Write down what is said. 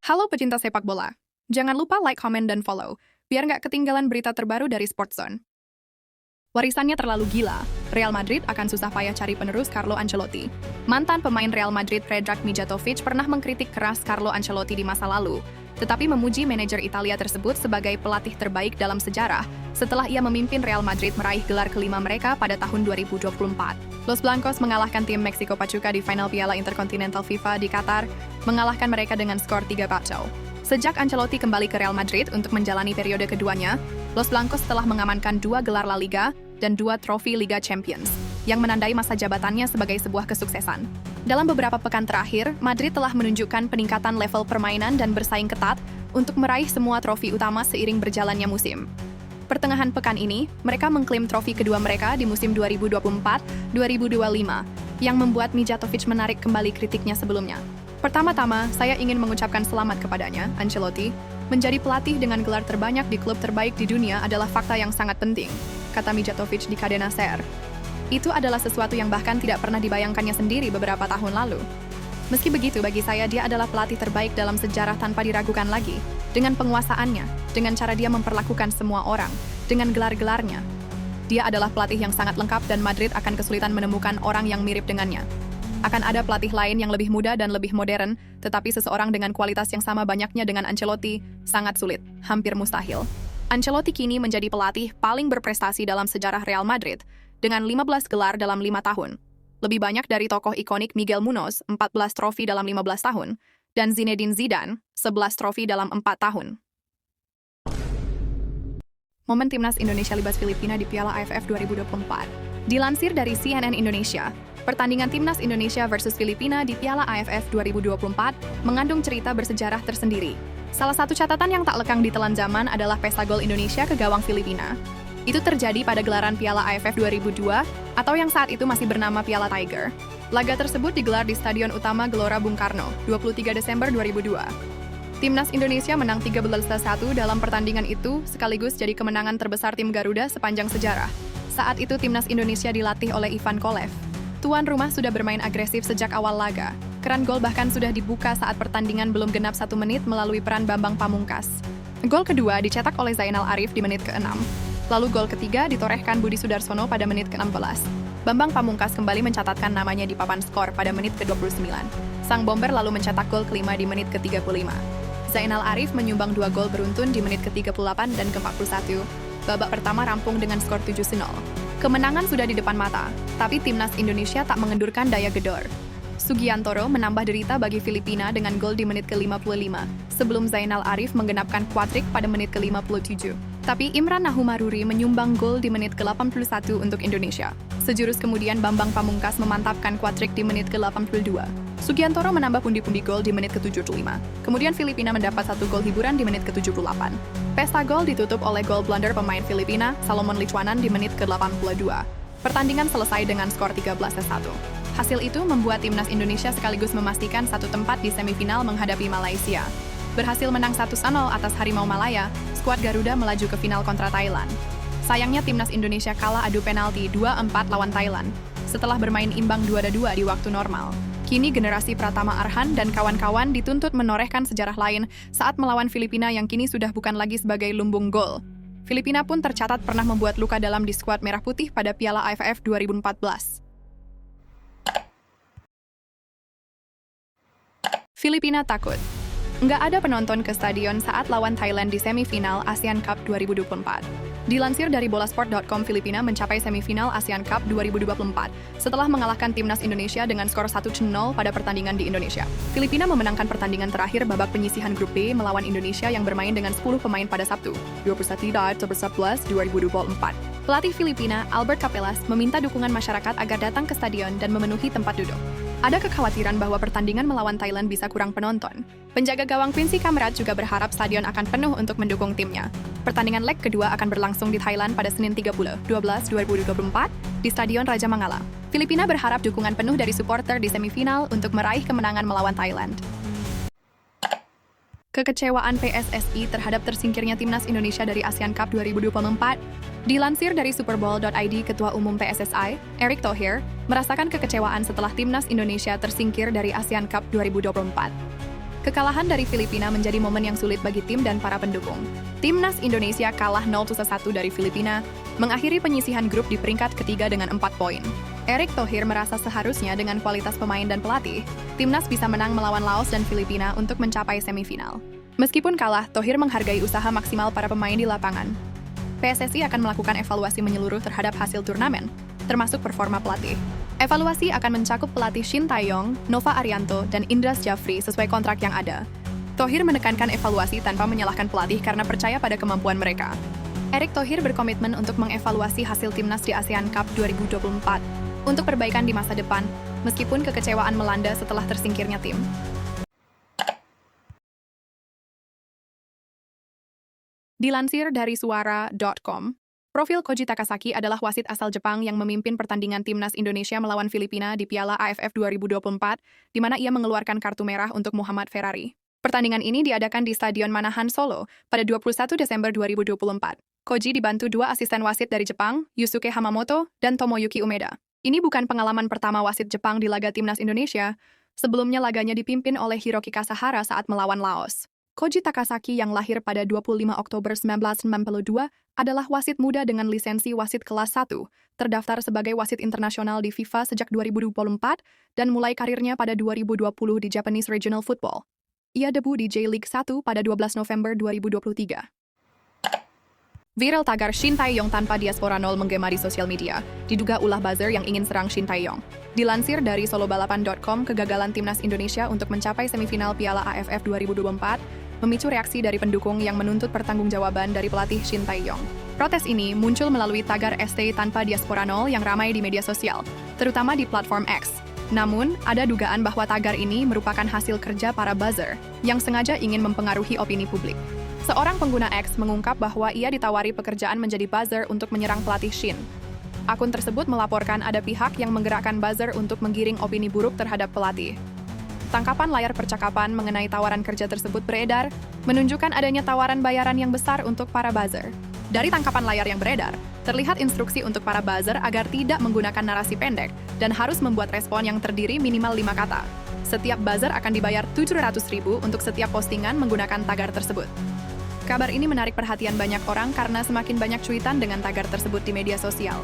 Halo pecinta sepak bola. Jangan lupa like, comment, dan follow, biar nggak ketinggalan berita terbaru dari Sportzone. Warisannya terlalu gila. Real Madrid akan susah payah cari penerus Carlo Ancelotti. Mantan pemain Real Madrid Predrag Mijatovic pernah mengkritik keras Carlo Ancelotti di masa lalu, tetapi memuji manajer Italia tersebut sebagai pelatih terbaik dalam sejarah setelah ia memimpin Real Madrid meraih gelar kelima mereka pada tahun 2024. Los Blancos mengalahkan tim Meksiko Pachuca di final Piala Intercontinental FIFA di Qatar, mengalahkan mereka dengan skor 3-1. Sejak Ancelotti kembali ke Real Madrid untuk menjalani periode keduanya, Los Blancos telah mengamankan 2 gelar La Liga dan 2 trofi Liga Champions, yang menandai masa jabatannya sebagai sebuah kesuksesan. Dalam beberapa pekan terakhir, Madrid telah menunjukkan peningkatan level permainan dan bersaing ketat untuk meraih semua trofi utama seiring berjalannya musim. Pertengahan pekan ini, mereka mengklaim trofi kedua mereka di musim 2024-2025, yang membuat Mijatovic menarik kembali kritiknya sebelumnya. Pertama-tama, saya ingin mengucapkan selamat kepadanya, Ancelotti. Menjadi pelatih dengan gelar terbanyak di klub terbaik di dunia adalah fakta yang sangat penting, kata Mijatovic di Cadena SER. Itu adalah sesuatu yang bahkan tidak pernah dibayangkannya sendiri beberapa tahun lalu. Meski begitu, bagi saya dia adalah pelatih terbaik dalam sejarah tanpa diragukan lagi. Dengan penguasaannya, dengan cara dia memperlakukan semua orang, dengan gelar-gelarnya. Dia adalah pelatih yang sangat lengkap dan Madrid akan kesulitan menemukan orang yang mirip dengannya. Akan ada pelatih lain yang lebih muda dan lebih modern, tetapi seseorang dengan kualitas yang sama banyaknya dengan Ancelotti sangat sulit, hampir mustahil. Ancelotti kini menjadi pelatih paling berprestasi dalam sejarah Real Madrid, dengan 15 gelar dalam 5 tahun. Lebih banyak dari tokoh ikonik Miguel Munoz, 14 trofi dalam 15 tahun, dan Zinedine Zidane, 11 trofi dalam 4 tahun. Momen Timnas Indonesia libas Filipina di Piala AFF 2024. Dilansir dari CNN Indonesia, pertandingan Timnas Indonesia versus Filipina di Piala AFF 2024 mengandung cerita bersejarah tersendiri. Salah satu catatan yang tak lekang ditelan zaman adalah pesta gol Indonesia ke gawang Filipina. Itu terjadi pada gelaran Piala AFF 2002 atau yang saat itu masih bernama Piala Tiger. Laga tersebut digelar di Stadion Utama Gelora Bung Karno, 23 Desember 2002. Timnas Indonesia menang 13-1 dalam pertandingan itu, sekaligus jadi kemenangan terbesar tim Garuda sepanjang sejarah. Saat itu Timnas Indonesia dilatih oleh Ivan Kolev. Tuan rumah sudah bermain agresif sejak awal laga. Keran gol bahkan sudah dibuka saat pertandingan belum genap 1 menit melalui peran Bambang Pamungkas. Gol kedua dicetak oleh Zainal Arif di menit ke-6. Lalu gol ketiga ditorehkan Budi Sudarsono pada menit ke-16. Bambang Pamungkas kembali mencatatkan namanya di papan skor pada menit ke-29. Sang bomber lalu mencetak gol kelima di menit ke-35. Zainal Arif menyumbang 2 gol beruntun di menit ke-38 dan ke-41. Babak pertama rampung dengan skor 7-0. Kemenangan sudah di depan mata, tapi Timnas Indonesia tak mengendurkan daya gedor. Sugiantoro menambah derita bagi Filipina dengan gol di menit ke-55, sebelum Zainal Arif menggenapkan quadrik pada menit ke-57. Tapi Imran Nahumaruri menyumbang gol di menit ke-81 untuk Indonesia. Sejurus kemudian Bambang Pamungkas memantapkan quadrik di menit ke-82. Sugiantoro menambah pundi-pundi gol di menit ke-75. Kemudian Filipina mendapat 1 gol hiburan di menit ke-78. Pesta gol ditutup oleh gol blunder pemain Filipina, Salomon Lichuanan di menit ke-82. Pertandingan selesai dengan skor 13-1. Hasil itu membuat Timnas Indonesia sekaligus memastikan 1 tempat di semifinal menghadapi Malaysia. Berhasil menang 1-0 atas Harimau Malaya, skuad Garuda melaju ke final kontra Thailand. Sayangnya Timnas Indonesia kalah adu penalti 2-4 lawan Thailand, setelah bermain imbang 2-2 di waktu normal. Kini generasi Pratama Arhan dan kawan-kawan dituntut menorehkan sejarah lain saat melawan Filipina yang kini sudah bukan lagi sebagai lumbung gol. Filipina pun tercatat pernah membuat luka dalam di skuad Merah Putih pada Piala AFF 2014. Filipina takut. Nggak ada penonton ke stadion saat lawan Thailand di semifinal ASEAN Cup 2024. Dilansir dari bolasport.com, Filipina mencapai semifinal ASEAN Cup 2024 setelah mengalahkan Timnas Indonesia dengan skor 1-0 pada pertandingan di Indonesia. Filipina memenangkan pertandingan terakhir babak penyisihan grup B melawan Indonesia yang bermain dengan 10 pemain pada Sabtu, 21 Oktober 2024. Pelatih Filipina, Albert Capelas, meminta dukungan masyarakat agar datang ke stadion dan memenuhi tempat duduk. Ada kekhawatiran bahwa pertandingan melawan Thailand bisa kurang penonton. Penjaga gawang Quincy Kamrat juga berharap stadion akan penuh untuk mendukung timnya. Pertandingan leg kedua akan berlangsung di Thailand pada Senin 30/12/2024 di Stadion Raja Mangala. Filipina berharap dukungan penuh dari supporter di semifinal untuk meraih kemenangan melawan Thailand. Kekecewaan PSSI terhadap tersingkirnya Timnas Indonesia dari ASEAN Cup 2024. Dilansir dari Superbowl.id, Ketua Umum PSSI, Erick Thohir, merasakan kekecewaan setelah Timnas Indonesia tersingkir dari ASEAN Cup 2024. Kekalahan dari Filipina menjadi momen yang sulit bagi tim dan para pendukung. Timnas Indonesia kalah 0-1 dari Filipina, mengakhiri penyisihan grup di peringkat ketiga dengan 4 poin. Erick Thohir merasa seharusnya dengan kualitas pemain dan pelatih, timnas bisa menang melawan Laos dan Filipina untuk mencapai semifinal. Meskipun kalah, Thohir menghargai usaha maksimal para pemain di lapangan. PSSI akan melakukan evaluasi menyeluruh terhadap hasil turnamen, termasuk performa pelatih. Evaluasi akan mencakup pelatih Shin Tae-yong, Nova Arianto, dan Indras Jafri sesuai kontrak yang ada. Thohir menekankan evaluasi tanpa menyalahkan pelatih karena percaya pada kemampuan mereka. Erick Thohir berkomitmen untuk mengevaluasi hasil timnas di ASEAN Cup 2024 untuk perbaikan di masa depan, meskipun kekecewaan melanda setelah tersingkirnya tim. Dilansir dari suara.com, profil Koji Takasaki adalah wasit asal Jepang yang memimpin pertandingan timnas Indonesia melawan Filipina di Piala AFF 2024, di mana ia mengeluarkan kartu merah untuk Muhammad Ferrari. Pertandingan ini diadakan di Stadion Manahan Solo pada 21 Desember 2024. Koji dibantu dua asisten wasit dari Jepang, Yusuke Hamamoto dan Tomoyuki Umeda. Ini bukan pengalaman pertama wasit Jepang di laga timnas Indonesia. Sebelumnya laganya dipimpin oleh Hiroki Kasahara saat melawan Laos. Koji Takasaki yang lahir pada 25 Oktober 1992 adalah wasit muda dengan lisensi wasit kelas 1, terdaftar sebagai wasit internasional di FIFA sejak 2024 dan mulai karirnya pada 2020 di Japanese Regional Football. Ia debu di J-League 1 pada 12 November 2023. Viral tagar Shin Tae-yong tanpa diaspora 0 menggemari sosial media, diduga ulah buzzer yang ingin serang Shin Tae-yong. Dilansir dari solobalapan.com, kegagalan timnas Indonesia untuk mencapai semifinal Piala AFF 2024 memicu reaksi dari pendukung yang menuntut pertanggungjawaban dari pelatih Shin Tae-yong. Protes ini muncul melalui tagar ST tanpa diaspora 0 yang ramai di media sosial, terutama di platform X. Namun, ada dugaan bahwa tagar ini merupakan hasil kerja para buzzer yang sengaja ingin mempengaruhi opini publik. Seorang pengguna X mengungkap bahwa ia ditawari pekerjaan menjadi buzzer untuk menyerang pelatih Shin. Akun tersebut melaporkan ada pihak yang menggerakkan buzzer untuk menggiring opini buruk terhadap pelatih. Tangkapan layar percakapan mengenai tawaran kerja tersebut beredar, menunjukkan adanya tawaran bayaran yang besar untuk para buzzer. Dari tangkapan layar yang beredar, terlihat instruksi untuk para buzzer agar tidak menggunakan narasi pendek dan harus membuat respon yang terdiri minimal 5 kata. Setiap buzzer akan dibayar 700.000 untuk setiap postingan menggunakan tagar tersebut. Kabar ini menarik perhatian banyak orang karena semakin banyak cuitan dengan tagar tersebut di media sosial.